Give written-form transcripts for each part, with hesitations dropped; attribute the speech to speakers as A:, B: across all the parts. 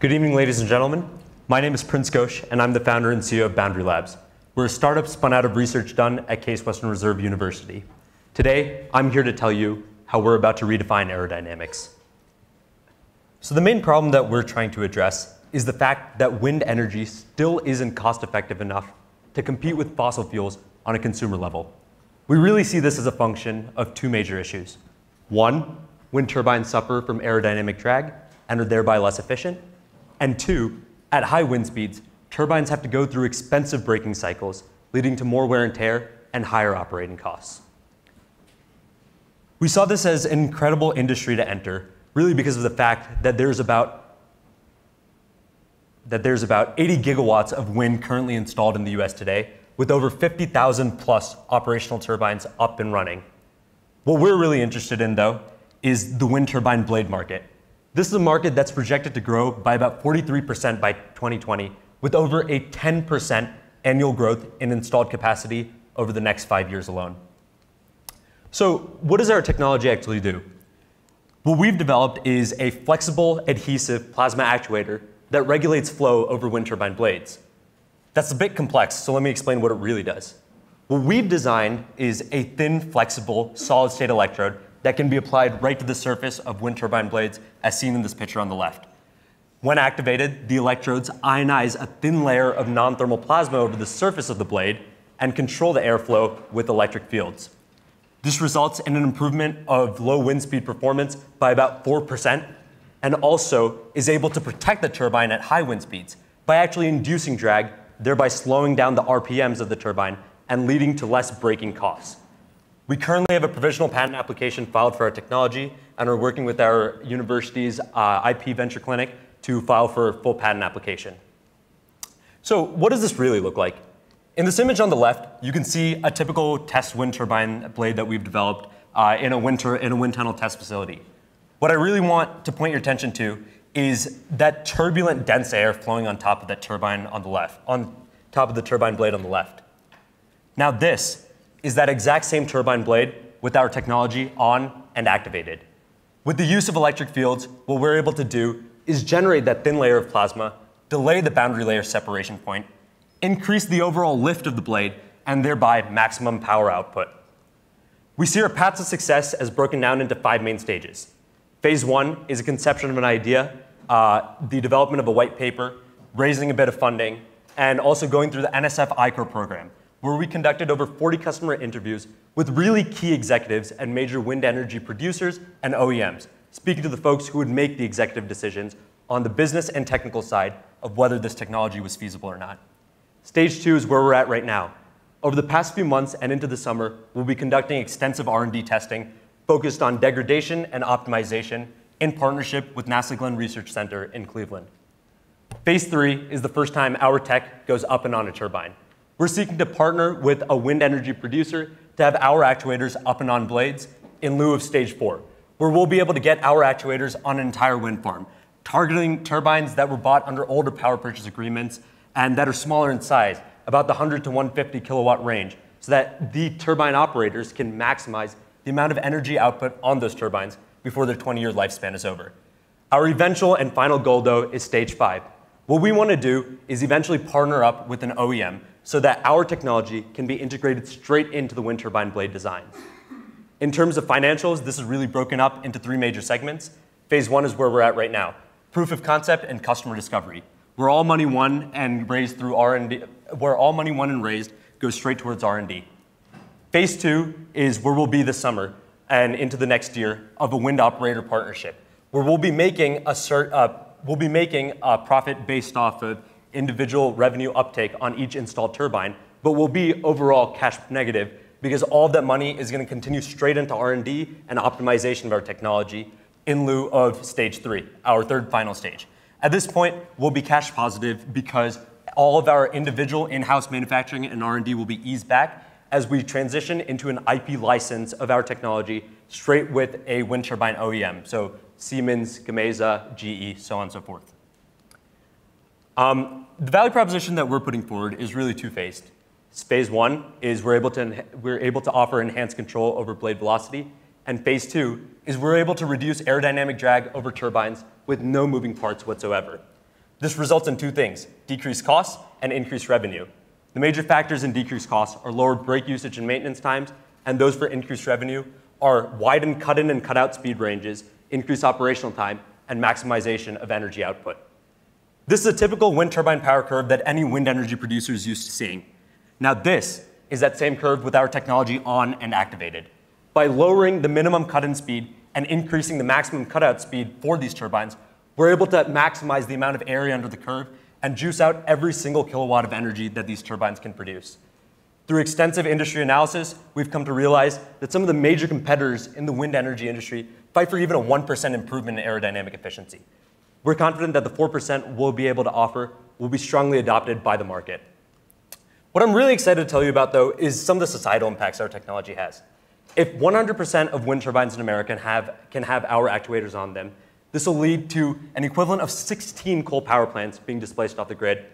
A: Good evening, ladies and gentlemen. My name is Prince Ghosh, and I'm the founder and CEO of Boundary Labs. We're a startup spun out of research done at Case Western Reserve University. Today, I'm here to tell you how we're about to redefine aerodynamics. So the main problem that we're trying to address is the fact that wind energy still isn't cost-effective enough to compete with fossil fuels on a consumer level. We really see this as a function of two major issues. One, wind turbines suffer from aerodynamic drag and are thereby less efficient. And two, at high wind speeds, turbines have to go through expensive braking cycles, leading to more wear and tear and higher operating costs. We saw this as an incredible industry to enter, really because of the fact that there's about 80 gigawatts of wind currently installed in the US today, with over 50,000 plus operational turbines up and running. What we're really interested in, though, is the wind turbine blade market. This is a market that's projected to grow by about 43% by 2020, with over a 10% annual growth in installed capacity over the next 5 years alone. So what does our technology actually do? What we've developed is a flexible, adhesive plasma actuator that regulates flow over wind turbine blades. That's a bit complex, so let me explain what it really does. What we've designed is a thin, flexible, solid-state electrode that can be applied right to the surface of wind turbine blades, as seen in this picture on the left. When activated, the electrodes ionize a thin layer of non-thermal plasma over the surface of the blade and control the airflow with electric fields. This results in an improvement of low wind speed performance by about 4%, and also is able to protect the turbine at high wind speeds by actually inducing drag, thereby slowing down the RPMs of the turbine and leading to less braking costs. We currently have a provisional patent application filed for our technology and are working with our university's IP venture clinic to file for a full patent application. So what does this really look like? In this image on the left, you can see a typical test wind turbine blade that we've developed in a wind tunnel test facility. What I really want to point your attention to is that turbulent, dense air flowing on top of that turbine on the left, on top of the turbine blade on the left. Now this is that exact same turbine blade with our technology on and activated. With the use of electric fields, what we're able to do is generate that thin layer of plasma, delay the boundary layer separation point, increase the overall lift of the blade, and thereby maximum power output. We see our path to success as broken down into 5 main stages. Phase 1 is a conception of an idea, the development of a white paper, raising a bit of funding, and also going through the NSF ICOR program, where we conducted over 40 customer interviews with really key executives and major wind energy producers and OEMs, speaking to the folks who would make the executive decisions on the business and technical side of whether this technology was feasible or not. Stage 2 is where we're at right now. Over the past few months and into the summer, we'll be conducting extensive R&D testing focused on degradation and optimization in partnership with NASA Glenn Research Center in Cleveland. Phase 3 is the first time our tech goes up and on a turbine. We're seeking to partner with a wind energy producer to have our actuators up and on blades in lieu of stage 4, where we'll be able to get our actuators on an entire wind farm, targeting turbines that were bought under older power purchase agreements and that are smaller in size, about the 100 to 150 kilowatt range, so that the turbine operators can maximize the amount of energy output on those turbines before their 20-year lifespan is over. Our eventual and final goal, though, is stage 5. What we want to do is eventually partner up with an OEM so that our technology can be integrated straight into the wind turbine blade design. In terms of financials, this is really broken up into 3 major segments. Phase 1 is where we're at right now: proof of concept and customer discovery, where all money won and raised through R&D, where all money won and raised goes straight towards R&D. Phase 2 is where we'll be this summer and into the next year of a wind operator partnership, where we'll be making a profit based off of individual revenue uptake on each installed turbine, but will be overall cash negative because all of that money is going to continue straight into R&D and optimization of our technology in lieu of stage 3, our third final stage. At this point, we'll be cash positive because all of our individual in-house manufacturing and R&D will be eased back as we transition into an IP license of our technology straight with a wind turbine OEM, so Siemens, Gamesa, GE, so on and so forth. The value proposition that we're putting forward is really two-phased. Phase 1 is we're able to offer enhanced control over blade velocity, and phase 2 is we're able to reduce aerodynamic drag over turbines with no moving parts whatsoever. This results in two things: decreased costs and increased revenue. The major factors in decreased costs are lower brake usage and maintenance times, and those for increased revenue are widened cut-in and cut-out speed ranges, increased operational time, and maximization of energy output. This is a typical wind turbine power curve that any wind energy producer is used to seeing. Now this is that same curve with our technology on and activated. By lowering the minimum cut-in speed and increasing the maximum cut-out speed for these turbines, we're able to maximize the amount of area under the curve and juice out every single kilowatt of energy that these turbines can produce. Through extensive industry analysis, we've come to realize that some of the major competitors in the wind energy industry fight for even a 1% improvement in aerodynamic efficiency. We're confident that the 4% we'll be able to offer will be strongly adopted by the market. What I'm really excited to tell you about, though, is some of the societal impacts our technology has. If 100% of wind turbines in America can have our actuators on them, this will lead to an equivalent of 16 coal power plants being displaced off the grid,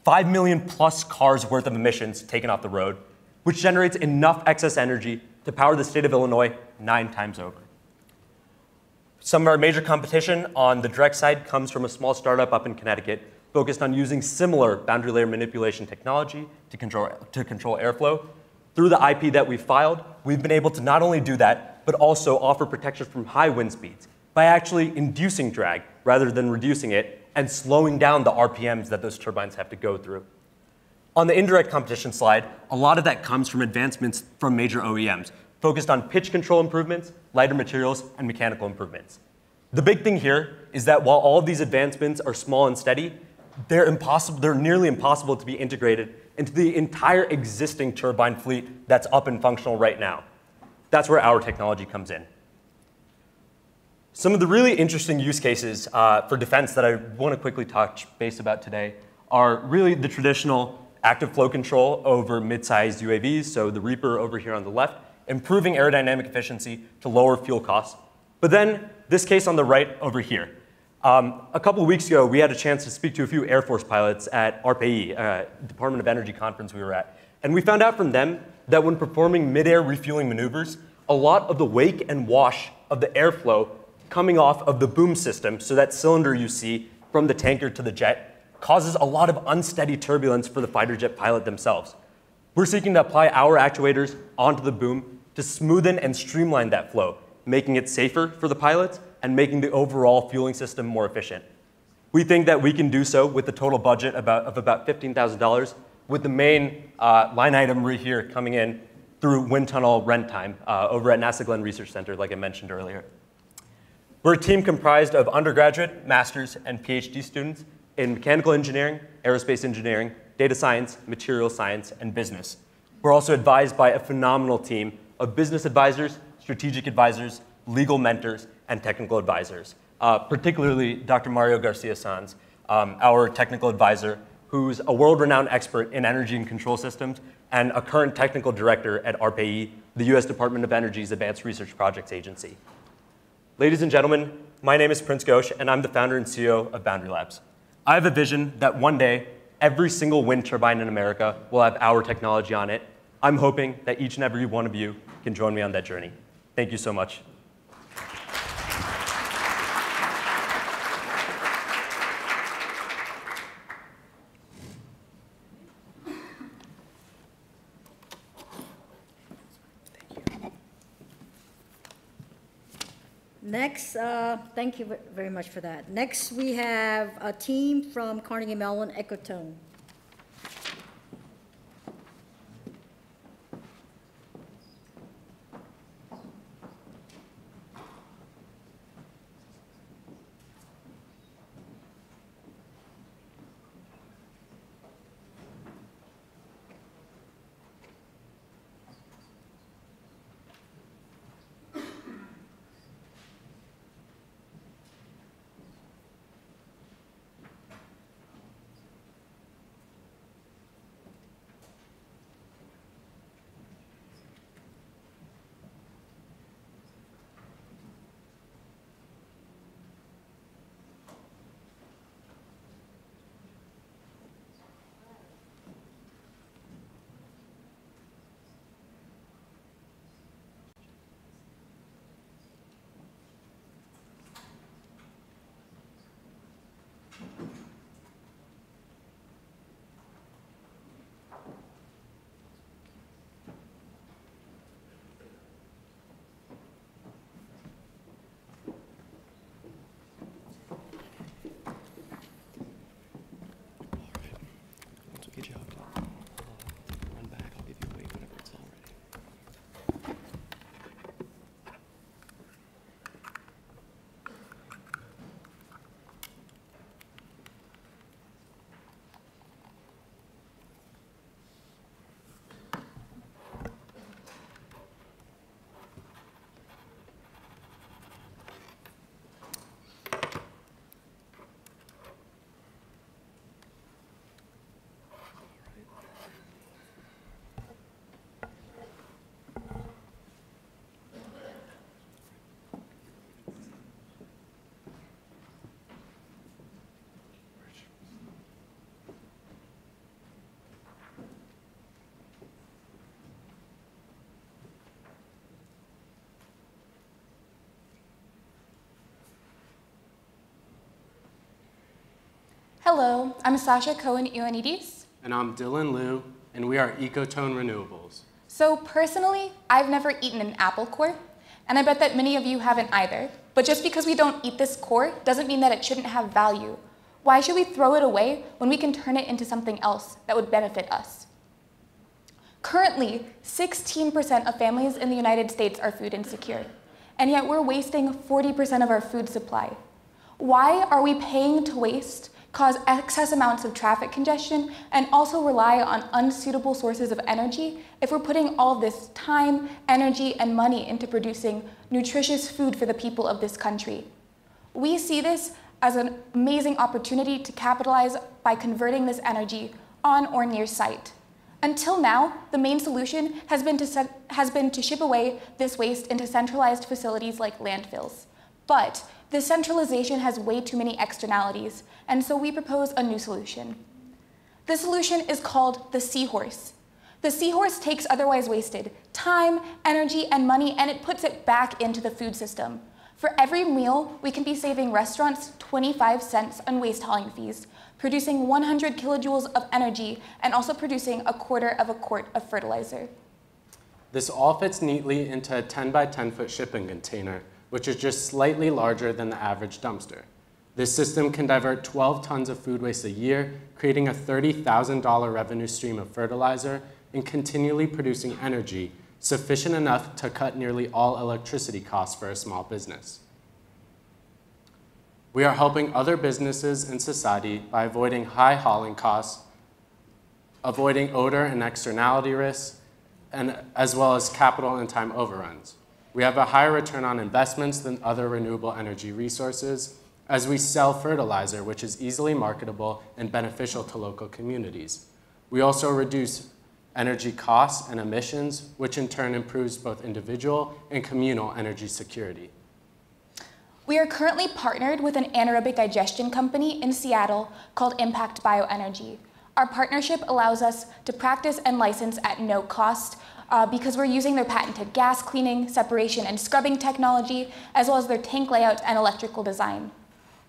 A: 5 million plus cars worth of emissions taken off the road, which generates enough excess energy to power the state of Illinois 9 times over. Some of our major competition on the direct side comes from a small startup up in Connecticut focused on using similar boundary layer manipulation technology to control airflow. Through the IP that we've filed, we've been able to not only do that, but also offer protection from high wind speeds by actually inducing drag rather than reducing it and slowing down the RPMs that those turbines have to go through. On the indirect competition slide, a lot of that comes from advancements from major OEMs, focused on pitch control improvements, lighter materials, and mechanical improvements. The big thing here is that while all of these advancements are small and steady, they're nearly impossible to be integrated into the entire existing turbine fleet that's up and functional right now. That's where our technology comes in. Some of the really interesting use cases for defense that I want to quickly touch base about today are really the traditional active flow control over mid-sized UAVs, so the Reaper over here on the left, improving aerodynamic efficiency to lower fuel costs. But then this case on the right over here. A couple of weeks ago, we had a chance to speak to a few Air Force pilots at RPE, Department of Energy conference we were at. And we found out from them that when performing mid-air refueling maneuvers, a lot of the wake and wash of the airflow coming off of the boom system, so that cylinder you see from the tanker to the jet, causes a lot of unsteady turbulence for the fighter jet pilot themselves. We're seeking to apply our actuators onto the boom to smoothen and streamline that flow, making it safer for the pilots and making the overall fueling system more efficient. We think that we can do so with a total budget of about $15,000, with the main line item right here coming in through wind tunnel rent time over at NASA Glenn Research Center, like I mentioned earlier. We're a team comprised of undergraduate, master's, and PhD students in mechanical engineering, aerospace engineering, data science, material science, and business. We're also advised by a phenomenal team of business advisors, strategic advisors, legal mentors, and technical advisors, particularly Dr. Mario Garcia-Sanz, our technical advisor, who's a world-renowned expert in energy and control systems and a current technical director at RPE, the US Department of Energy's Advanced Research Projects Agency. Ladies and gentlemen, my name is Prince Ghosh, and I'm the founder and CEO of Boundary Labs. I have a vision that one day, every single wind turbine in America will have our technology on it. I'm hoping that each and every one of you can join me on that journey. Thank you so much.
B: Next, thank you very much for that. Next, we have a team from Carnegie Mellon Ecotone.
C: Hello, I'm Sasha Cohen-Ioannidis.
D: And I'm Dylan Liu, and we are Ecotone Renewables.
C: So personally, I've never eaten an apple core, and I bet that many of you haven't either. But just because we don't eat this core doesn't mean that it shouldn't have value. Why should we throw it away when we can turn it into something else that would benefit us? Currently, 16% of families in the United States are food insecure, and yet we're wasting 40% of our food supply. Why are we paying to waste, cause excess amounts of traffic congestion, and also rely on unsuitable sources of energy if we're putting all this time, energy, and money into producing nutritious food for the people of this country? We see this as an amazing opportunity to capitalize by converting this energy on or near site. Until now, the main solution has been to ship away this waste into centralized facilities like landfills. But this centralization has way too many externalities, and so we propose a new solution. The solution is called the seahorse. The seahorse takes otherwise wasted time, energy, and money, and it puts it back into the food system. For every meal, we can be saving restaurants 25 cents on waste hauling fees, producing 100 kilojoules of energy, and also producing 1/4 of a quart of fertilizer.
D: This all fits neatly into a 10 by 10 foot shipping container, which is just slightly larger than the average dumpster. This system can divert 12 tons of food waste a year, creating a $30,000 revenue stream of fertilizer and continually producing energy sufficient enough to cut nearly all electricity costs for a small business. We are helping other businesses in society by avoiding high hauling costs, avoiding odor and externality risks, and as well as capital and time overruns. We have a higher return on investments than other renewable energy resources as we sell fertilizer, which is easily marketable and beneficial to local communities. We also reduce energy costs and emissions, which in turn improves both individual and communal energy security.
C: We are currently partnered with an anaerobic digestion company in Seattle called Impact Bioenergy. Our partnership allows us to practice and license at no cost because we're using their patented gas cleaning, separation, and scrubbing technology, as well as their tank layout and electrical design.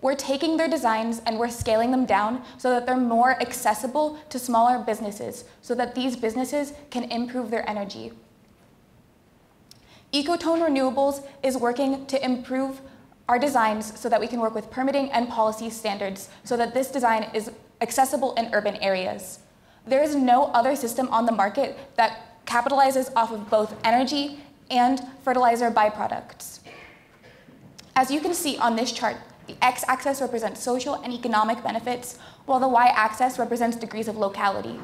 C: We're taking their designs and we're scaling them down so that they're more accessible to smaller businesses, so that these businesses can improve their energy. Ecotone Renewables is working to improve our designs so that we can work with permitting and policy standards so that this design is accessible in urban areas. There is no other system on the market that capitalizes off of both energy and fertilizer byproducts. As you can see on this chart, the x-axis represents social and economic benefits, while the y-axis represents degrees of locality.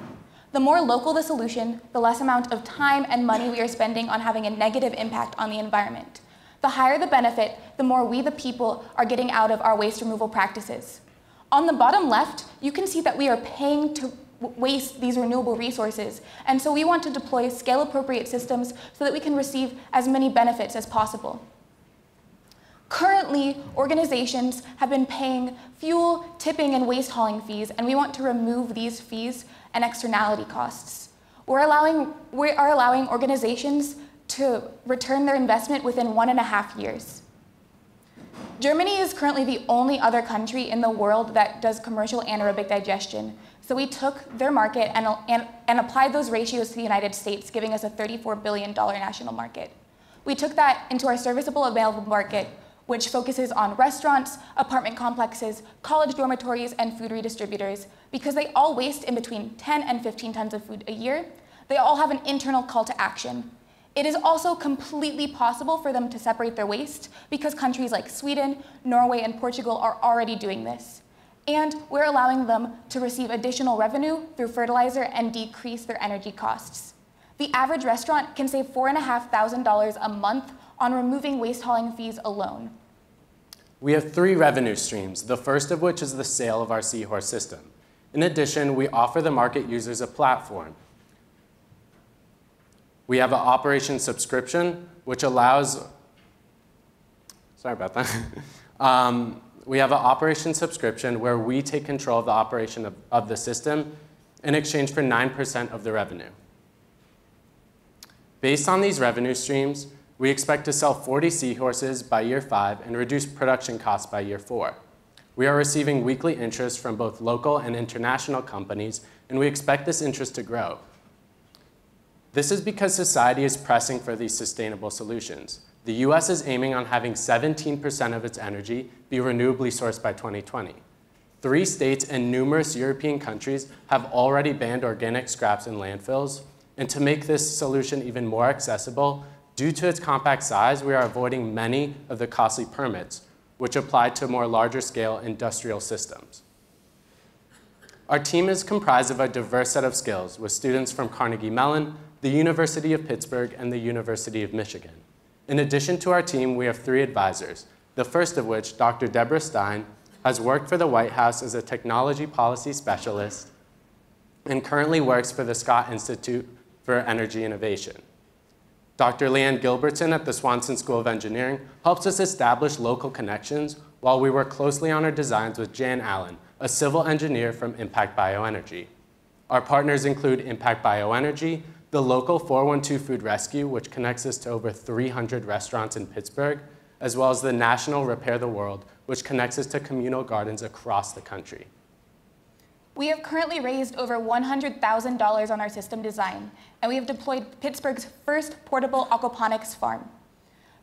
C: The more local the solution, the less amount of time and money we are spending on having a negative impact on the environment. The higher the benefit, the more we, the people, are getting out of our waste removal practices. On the bottom left, you can see that we are paying to waste these renewable resources, and so we want to deploy scale-appropriate systems so that we can receive as many benefits as possible. Currently, organizations have been paying fuel, tipping, and waste hauling fees, and we want to remove these fees and externality costs. We are allowing organizations to return their investment within 1.5 years. Germany is currently the only other country in the world that does commercial anaerobic digestion. So we took their market and applied those ratios to the United States, giving us a $34 billion national market. We took that into our serviceable available market, which focuses on restaurants, apartment complexes, college dormitories, and food redistributors, because they all waste in between 10 and 15 tons of food a year. They all have an internal call to action. It is also completely possible for them to separate their waste because countries like Sweden, Norway, and Portugal are already doing this. And we're allowing them to receive additional revenue through fertilizer and decrease their energy costs. The average restaurant can save $4,500 a month on removing waste hauling fees alone.
D: We have 3 revenue streams, the first of which is the sale of our Seahorse system. In addition, we offer the market users a platform. We have an operation subscription, which allows, sorry about that. We have an operation subscription where we take control of the operation of the system in exchange for 9% of the revenue. Based on these revenue streams, we expect to sell 40 seahorses by year 5 and reduce production costs by year 4. We are receiving weekly interest from both local and international companies, and we expect this interest to grow. This is because society is pressing for these sustainable solutions. The US is aiming on having 17% of its energy be renewably sourced by 2020. 3 states and numerous European countries have already banned organic scraps in landfills, and to make this solution even more accessible, due to its compact size, we are avoiding many of the costly permits, which apply to more larger scale industrial systems. Our team is comprised of a diverse set of skills with students from Carnegie Mellon, the University of Pittsburgh, and the University of Michigan. In addition to our team, we have 3 advisors, the first of which, Dr. Deborah Stein, has worked for the White House as a technology policy specialist and currently works for the Scott Institute for Energy Innovation. Dr. Leanne Gilbertson at the Swanson School of Engineering helps us establish local connections while we work closely on our designs with Jan Allen, a civil engineer from Impact Bioenergy. Our partners include Impact Bioenergy, the local 412 Food Rescue, which connects us to over 300 restaurants in Pittsburgh, as well as the National Repair the World, which connects us to communal gardens across the country.
C: We have currently raised over $100,000 on our system design, and we have deployed Pittsburgh's first portable aquaponics farm.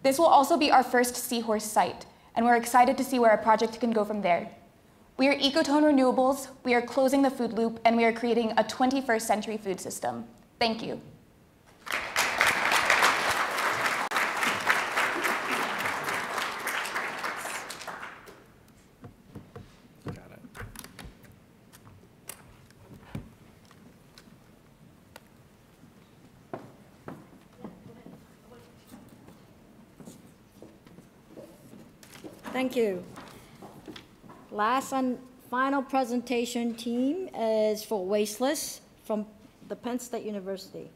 C: This will also be our first seahorse site, and we're excited to see where our project can go from there. We are Ecotone Renewables, we are closing the food loop, and we are creating a 21st century food system. Thank you.
B: Thank you. Last and final presentation team is for Wasteless from the Penn State University.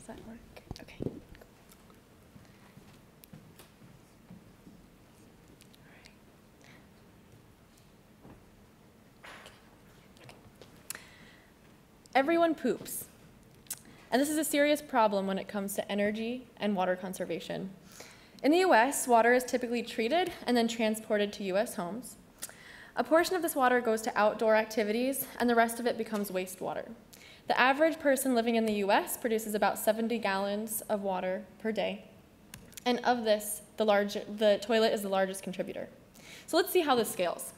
E: That work? Okay. Everyone poops. And this is a serious problem when it comes to energy and water conservation. In the US, water is typically treated and then transported to US homes. A portion of this water goes to outdoor activities, and the rest of it becomes wastewater. The average person living in the US produces about 70 gallons of water per day. And of this, the toilet is the largest contributor. So let's see how this scales.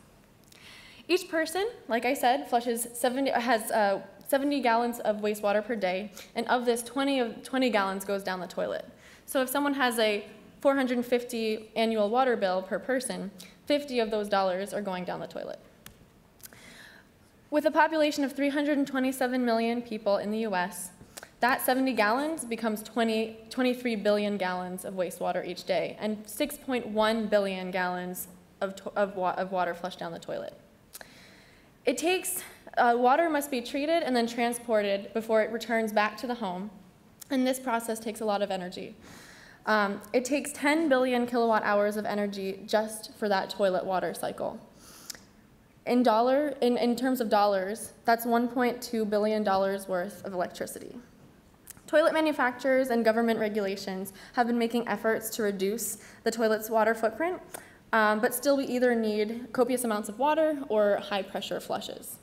E: Each person, like I said, has 70 gallons of wastewater per day, and of this, 20 gallons goes down the toilet. So if someone has a $450 annual water bill per person, 50 of those dollars are going down the toilet. With a population of 327 million people in the US, that 70 gallons becomes 23 billion gallons of wastewater each day, and 6.1 billion gallons of water flushed down the toilet. It takes, water must be treated and then transported before it returns back to the home, and this process takes a lot of energy. It takes 10 billion kilowatt hours of energy just for that toilet water cycle. In terms of dollars, that's $1.2 billion worth of electricity. Toilet manufacturers and government regulations have been making efforts to reduce the toilet's water footprint, but still we either need copious amounts of water or high pressure flushes.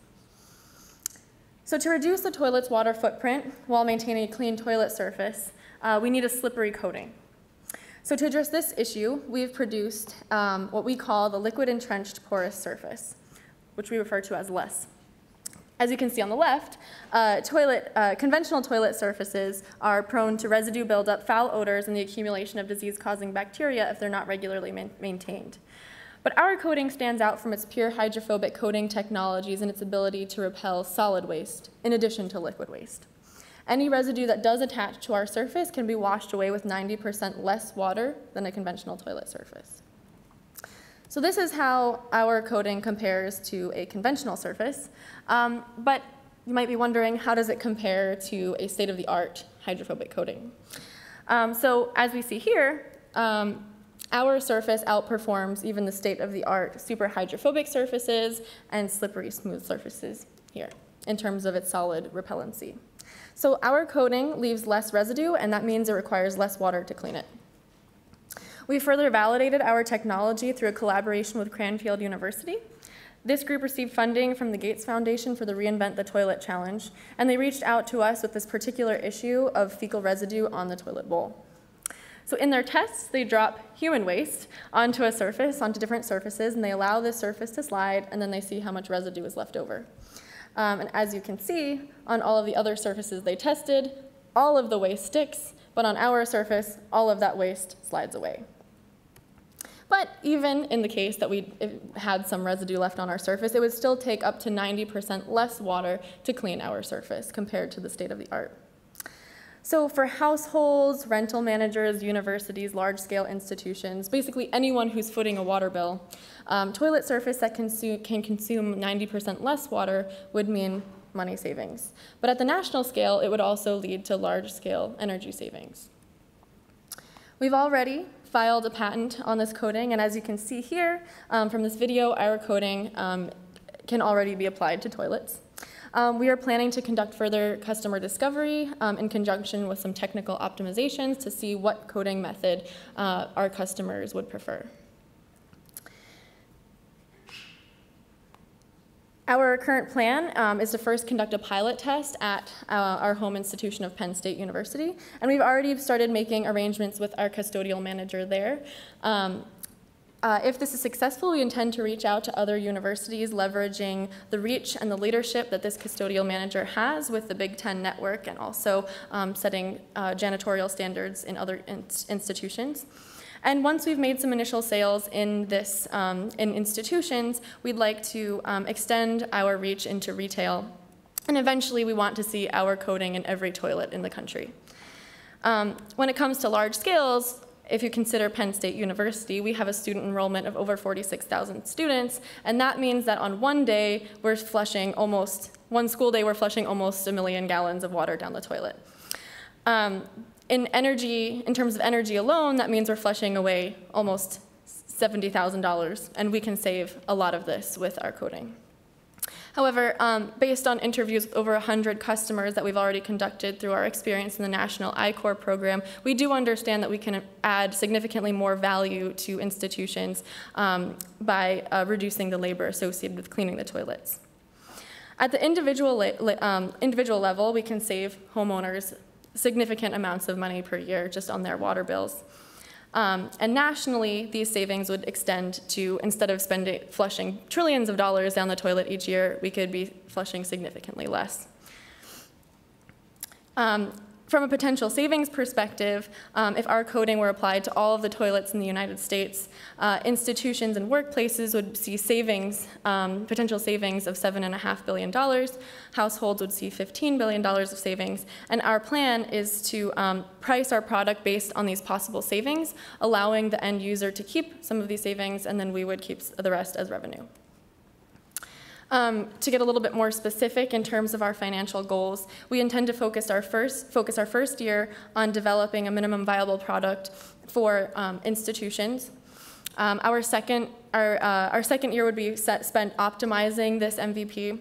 E: So to reduce the toilet's water footprint while maintaining a clean toilet surface, we need a slippery coating. So to address this issue, we've produced what we call the liquid entrenched porous surface, which we refer to as LESS. As you can see on the left, conventional toilet surfaces are prone to residue buildup, foul odors, and the accumulation of disease-causing bacteria if they're not regularly maintained. But our coating stands out from its pure hydrophobic coating technologies and its ability to repel solid waste, in addition to liquid waste. Any residue that does attach to our surface can be washed away with 90% less water than a conventional toilet surface. So this is how our coating compares to a conventional surface, but you might be wondering, how does it compare to a state-of-the-art hydrophobic coating? So as we see here, our surface outperforms even the state-of-the-art super hydrophobic surfaces and slippery smooth surfaces here in terms of its solid repellency. So our coating leaves less residue, and that means it requires less water to clean it. We further validated our technology through a collaboration with Cranfield University. This group received funding from the Gates Foundation for the Reinvent the Toilet challenge, and they reached out to us with this particular issue of fecal residue on the toilet bowl. So in their tests, they drop human waste onto a surface, onto different surfaces, and they allow this surface to slide, and then they see how much residue is left over. And as you can see, on all of the other surfaces they tested, all of the waste sticks, but on our surface, all of that waste slides away. But even in the case that we had some residue left on our surface, it would still take up to 90% less water to clean our surface compared to the state-of-the-art. So for households, rental managers, universities, large-scale institutions, basically anyone who's footing a water bill, toilet surface that can consume 90% less water would mean money savings. But at the national scale, it would also lead to large-scale energy savings. We've already filed a patent on this coating, and as you can see here from this video, our coating can already be applied to toilets. We are planning to conduct further customer discovery in conjunction with some technical optimizations to see what coating method our customers would prefer. Our current plan is to first conduct a pilot test at our home institution of Penn State University, and we've already started making arrangements with our custodial manager there. If this is successful, we intend to reach out to other universities, leveraging the reach and the leadership that this custodial manager has with the Big Ten network, and also setting janitorial standards in other institutions. And once we've made some initial sales in in institutions, we'd like to extend our reach into retail. And eventually, we want to see our coating in every toilet in the country. When it comes to large scales, if you consider Penn State University, we have a student enrollment of over 46,000 students, and that means that on one day, we're flushing one school day, we're flushing almost 1 million gallons of water down the toilet. In terms of energy alone, that means we're flushing away almost $70,000, and we can save a lot of this with our coating. However, based on interviews with over 100 customers that we've already conducted through our experience in the National I-Corps program, we do understand that we can add significantly more value to institutions by reducing the labor associated with cleaning the toilets. At the individual level, we can save homeowners significant amounts of money per year just on their water bills. And nationally, these savings would extend to, instead of flushing trillions of dollars down the toilet each year, we could be flushing significantly less. From a potential savings perspective, if our coating were applied to all of the toilets in the United States, institutions and workplaces would see potential savings of $7.5 billion. Households would see $15 billion of savings. And our plan is to price our product based on these possible savings, allowing the end user to keep some of these savings, and then we would keep the rest as revenue. To get a little bit more specific in terms of our financial goals, we intend to focus our first year on developing a minimum viable product for institutions. Our second year would be spent optimizing this MVP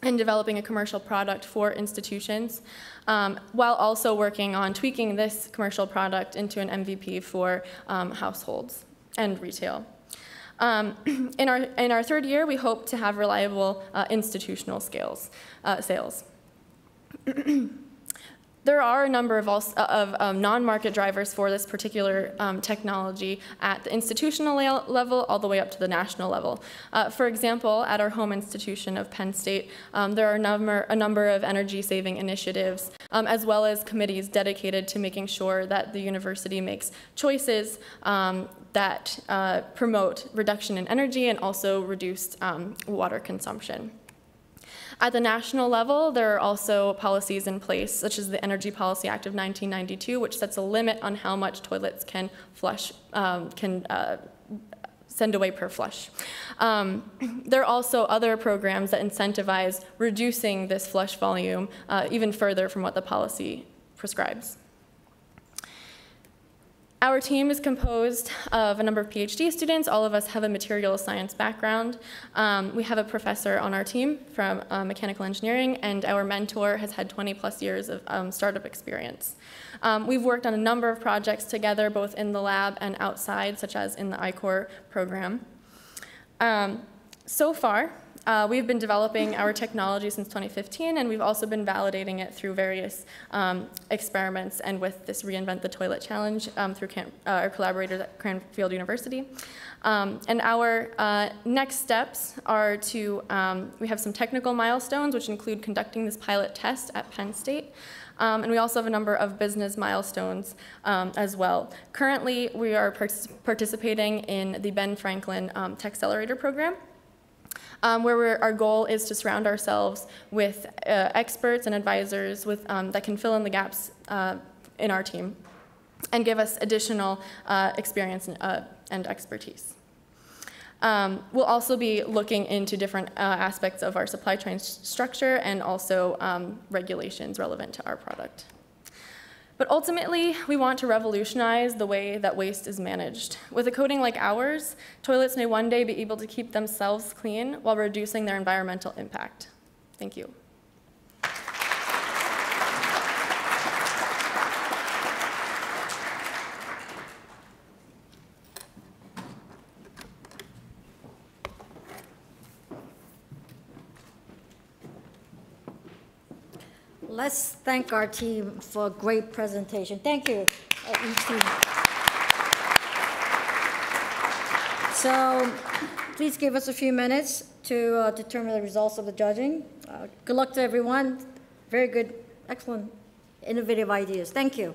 E: and developing a commercial product for institutions, while also working on tweaking this commercial product into an MVP for households and retail. In our third year, we hope to have reliable institutional sales. There are a number of non-market drivers for this particular technology at the institutional level all the way up to the national level. For example, at our home institution of Penn State, there are a number of energy-saving initiatives, as well as committees dedicated to making sure that the university makes choices that promote reduction in energy and also reduced water consumption. At the national level, there are also policies in place, such as the Energy Policy Act of 1992, which sets a limit on how much toilets can flush, send away per flush. There are also other programs that incentivize reducing this flush volume even further from what the policy prescribes. Our team is composed of a number of PhD students. All of us have a materials science background. We have a professor on our team from mechanical engineering, and our mentor has had 20+ years of startup experience. We've worked on a number of projects together, both in the lab and outside, such as in the I-Corps program. So far, we've been developing our technology since 2015, and we've also been validating it through various experiments and with this Reinvent the Toilet challenge through our collaborators at Cranfield University. And our next steps are to, we have some technical milestones, which include conducting this pilot test at Penn State. And we also have a number of business milestones as well. Currently, we are participating in the Ben Franklin Techcelerator program, where our goal is to surround ourselves with experts and advisors that can fill in the gaps in our team and give us additional experience and expertise. We'll also be looking into different aspects of our supply chain structure and also regulations relevant to our product. But ultimately, we want to revolutionize the way that waste is managed. With a coating like ours, toilets may one day be able to keep themselves clean while reducing their environmental impact. Thank you.
B: Let's thank our team for a great presentation. Thank you, each team. So please give us a few minutes to determine the results of the judging. Good luck to everyone. Very good, excellent, innovative ideas. Thank you.